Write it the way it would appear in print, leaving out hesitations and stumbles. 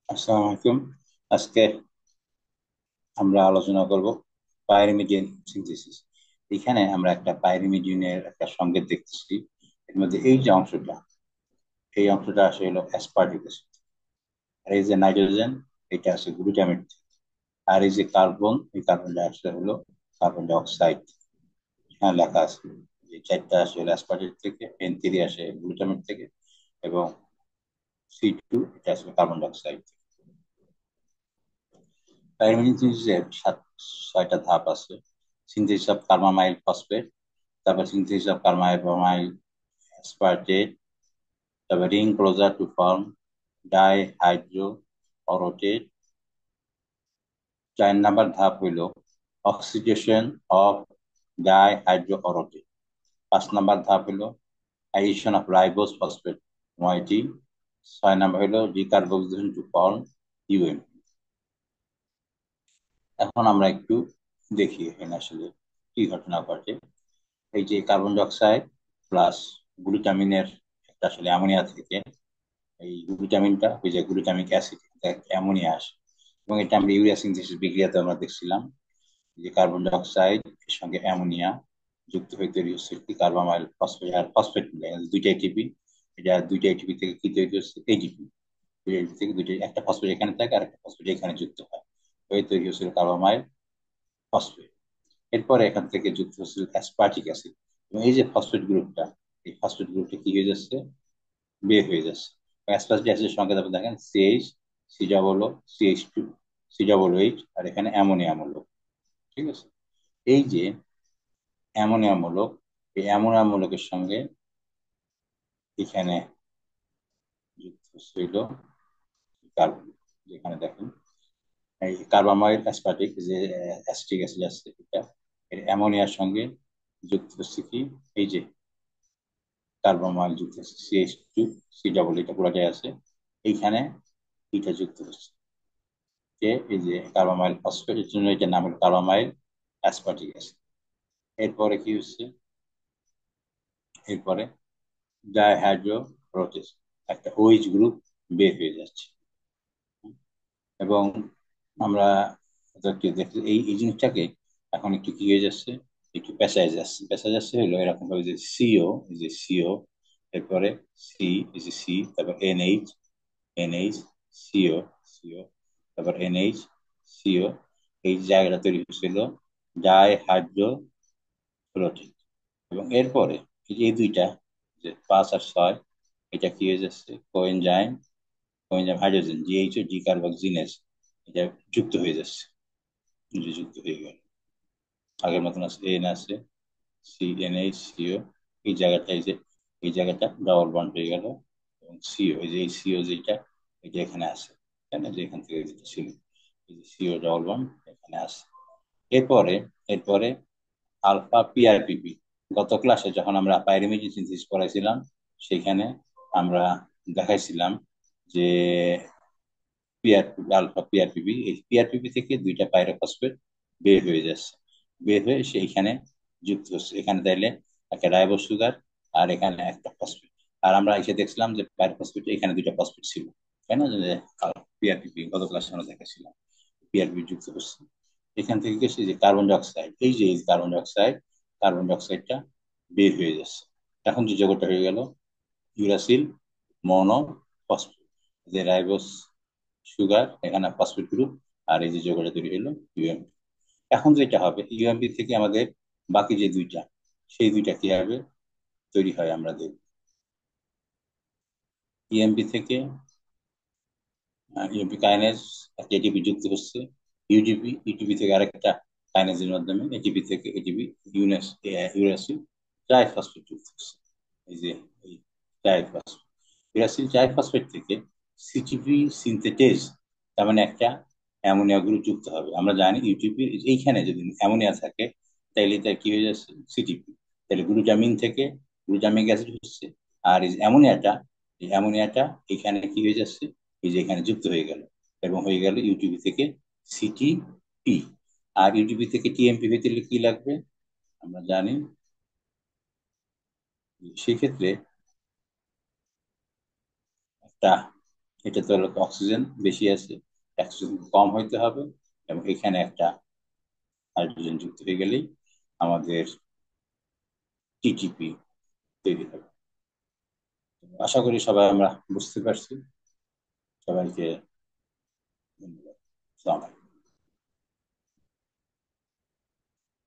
আসসালামু আলাইকুম। আজকে আমরা আলোচনা করব পাইরিমিডিন সিনথেসিস। এখানে আমরা একটা পাইরিমিডিনের একটা সংকেত দেখতেছি। এর মধ্যে এই অংশটা আসলে হলো অ্যাসপার্টিক অ্যাসিড। আর এই যে নাইট্রোজেন, এটা আছে গ্লুটামেট। আর এই যে কার্বন, এই কার্বন ডাই অক্সাইড হলো কার্বন ডাই অক্সাইড। এখানে লেখা আছে যে চারটা আসে হলো অ্যাসপার্টিক থেকে, N3 আসে গ্লুটামেট থেকে, এবং C2 এটা আসলে কার্বন ডাই অক্সাইড। পাইরিমিডিন সিনথেসিসের ছয়টা ধাপ আছে। সিনথেসিস অফ কার্বামাইল ফসফেট, তারপর synthesis of carbamyl aspartate, তারপর ring closer to form dihydroorotate। 4 number ধাপ হইল অক্সিডেশন অফ ডাইহাইড্রোঅরোটেট। 5 নাম্বার ধাপ হইল addition of ribose phosphate moiety। 6 number হইল decarboxylation to form UM। এখন আমরা একটু দেখি এখানে আসলে কি ঘটনা ঘটে। এই যে কার্বন ডাই অক্সাইড প্লাস গ্লুটামিনের একটা আসলে অ্যামোনিয়া থেকে এই গ্লুটামিনটা ওই যে গ্লুটামিক অ্যাসিড অ্যামোনিয়া আসে, এবং এটা আমরা ইউরিয়া সিনথেসিস বিক্রিয়াতে আমরা দেখছিলাম যে কার্বন ডাই অক্সাইড এর সঙ্গে অ্যামোনিয়া যুক্ত হয়ে তৈরি হচ্ছে কি কার্বামাইল ফসফেট। আর ফসফেট মিলে দুইটা এটিপি, এটা দুইটা এটিপি থেকে কি তৈরি হচ্ছে এটিপি। দুইটা ATP থেকে দুইটা, একটা ফসফেট এখানে থাকে আর একটা ফসফেট এখানে যুক্ত হয়, হয়ে তৈরি হচ্ছিল কার্বামাইল ফসফেট। এরপরে এখান থেকে যুক্ত হচ্ছিল অ্যাসপার্টিক অ্যাসিড, এবং এই যে ফসফেট গ্রুপটা, এই ফসফেট গ্রুপটা কি হয়ে যাচ্ছে, বের হয়ে যাচ্ছে। অ্যাসপার্টিক অ্যাসিডের সংকেত আপনি দেখেন CH, C double O, CH2, C double H, আর এখানে অ্যামোনিয়া মূলক। ঠিক আছে। এই যে অ্যামোনিয়া মূলক, এই অ্যামোনিয়া মূলকের সঙ্গে এখানে যুক্ত হচ্ছিল কার্বন। যেখানে দেখেন এই কার্বামাইল অ্যাসপার্টিক যে অ্যাসিটিক অ্যাসিড আছে, এটা এর অ্যামোনিয়ার সঙ্গে যুক্ত হচ্ছে কি, এই যে কার্বামাইল যুক্ত হচ্ছে CH2, সি ডবল, এটা পুরোটাই আছে এইখানে, এটা যুক্ত হচ্ছে যে এই যে কার্বামাইল ফসফেট, এর জন্য এটার নাম হলো কার্বামাইল অ্যাসপার্টিক অ্যাসিড। এরপরে কি হচ্ছে, এরপরে ডাইহাইড্রোপ্রোটেস, একটা OH গ্রুপ বের হয়ে যাচ্ছে। এবং আমরা দেখি এই এই জিনিসটাকে এখন একটু কি হয়ে যাচ্ছে, একটু পেঁচায় যাচ্ছে হলো এরকম ভাবে যে সিও, এই যে সিও, এরপরে সি, এই যে সি, তারপর NH, NH, সিও, সিও, তারপর NH, সিও, এই জায়গাটা তৈরি হচ্ছিল ডাইহাইড্রো প্রোটিন। এবং এরপরে এই যে এই দুইটা, যে 5 আর 6, এটা কি হয়ে যাচ্ছে কোএনজাইম, কোএনজাইম হাইড্রোজেন জিএইচও, ডি কার্বক্সিনেজ, এটা যুক্ত হয়ে যাচ্ছে। এই যে যুক্ত হয়ে গেল, আগের মতন আছে, এন আছে, CNH সিও, এই জায়গাটা, এই যে এই জায়গাটা ডাবল বন্ড হয়ে গেল, এবং সিও, এই যে এই সিও যেটা, এটা এখানে আছে, তাই না, যে এখান থেকে যেটা ছিল, এই যে সিও ডাবল বন্ড এখানে আছে। এরপরে এরপরে আলফা পিআরপিপি। গত ক্লাসে যখন আমরা পাইরিমিডিন সিনথেসিস পড়াইছিলাম, সেখানে আমরা দেখাইছিলাম যে আলফা পিআরপিপি, এই পিআরপিপি থেকে দুইটা পাইরোফসফেট বের হয়ে যাচ্ছে, বের হয়ে সেইখানে যুক্ত হচ্ছে। এখানে তাইলে একটা রাইবোজ সুগার, আর এখানে একটা ফসফেট। আর আমরা এসে দেখছিলাম যে পাইরোফসফেট এখানে দুইটা ফসফেট ছিল, তাই না, যে পিআরপিপি গত ক্লাসে আমরা দেখাছিলাম পিআরপি যুক্ত করছে। এখান থেকে গেছে যে কার্বন ডাই অক্সাইড, এই যে কার্বন ডাই অক্সাইডটা বের হয়ে যাচ্ছে। এখন যে যৌগটা হয়ে গেল ইউরাসিল মনো ফসফেট, যে রাইবোস সুগার, এখানে ফসফেট গ্রুপ, আর এই যে যৌগটা তৈরি হলো ইউএমপি। এখন যেটা হবে, ইউএমপি থেকে আমাদের বাকি যে দুইটা, সেই দুইটা কি হবে তৈরি হয় আমরা দেখব। ইএমপি থেকে ইউপি কাইনেজ একটা এটিপি যুক্ত হচ্ছে, ইউটিপি থেকে আরেকটা কাইনেজের মাধ্যমে এটিপি থেকে এটিপি ইউরাসিল ট্রাইফসফেট যুক্ত হচ্ছে। এই যে এই ট্রাইফসফেট, ইউরাসিল ট্রাইফসফেট থেকে সিটিপি সিনথেটেজ, তার মানে একটা অ্যামোনিয়া গ্রুপ যুক্ত হবে। আমরা জানি ইউটিপি এইখানে যদি অ্যামোনিয়া থাকে, তাইলে তার কি হয়ে যাচ্ছে সিটিপি, তাহলে গ্লুটামিন থেকে গ্লুটামিক অ্যাসিড হচ্ছে। আর এই অ্যামোনিয়াটা, এই অ্যামোনিয়াটা এখানে কি হয়ে যাচ্ছে, এই যে এখানে যুক্ত হয়ে গেল, এবং হয়ে গেল ইউটিপি থেকে সিটিপি। আর ইউটিপি থেকে টিএমপি হইতে গেলে কি লাগবে আমরা জানি, সেক্ষেত্রে একটা এটা তো হলো অক্সিজেন বেশি আছে, অক্সিজেন কম হইতে হবে, এবং এখানে একটা হাইড্রোজেন যুক্ত হয়ে গেলেই আমাদের টিটিপি তৈরি হবে। আশা করি সবাই আমরা বুঝতে পারছি। সবাইকে ধন্যবাদ। আসসালামু আলাইকুম।